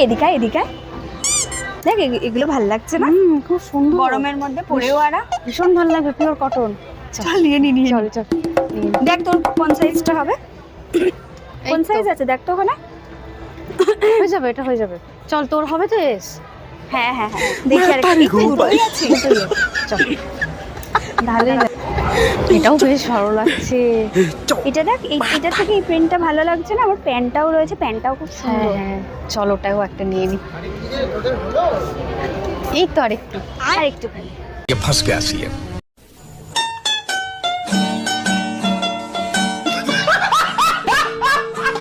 এদিকে আয়, এদিকে আয়। দেখ এগুলো ভালো লাগছে না? খুব সুন্দর, গরমের মধ্যে পরেও আরা ভীষণ ভালো লাগবে, পিওর কটন। চল নিয়ে নি, নিয়ে নি। চল চল, দেখ তোর কোন সাইজটা হবে, কোন সাইজ আছে দেখ তো ওখানে। হয়ে যাবে, এটা হয়ে যাবে। চল, তোর হবে তো এস। হ্যাঁ হ্যাঁ হ্যাঁ, দেখি আর একটু দুটোই আছে। চল, ভালোই লাগে। এটাও বেশ ভালো লাগছে। এটা দেখ, এটা থেকে এই প্রিন্টটা ভালো লাগছে না? আমার প্যান্টটাও রয়েছে, প্যান্টটাও খুব হ্যাঁ সুন্দর। হ্যাঁ, চল ওটাও একটা নিয়ে নি। এই তো আরেকটু। আর একটু ये फंस गया सीएम।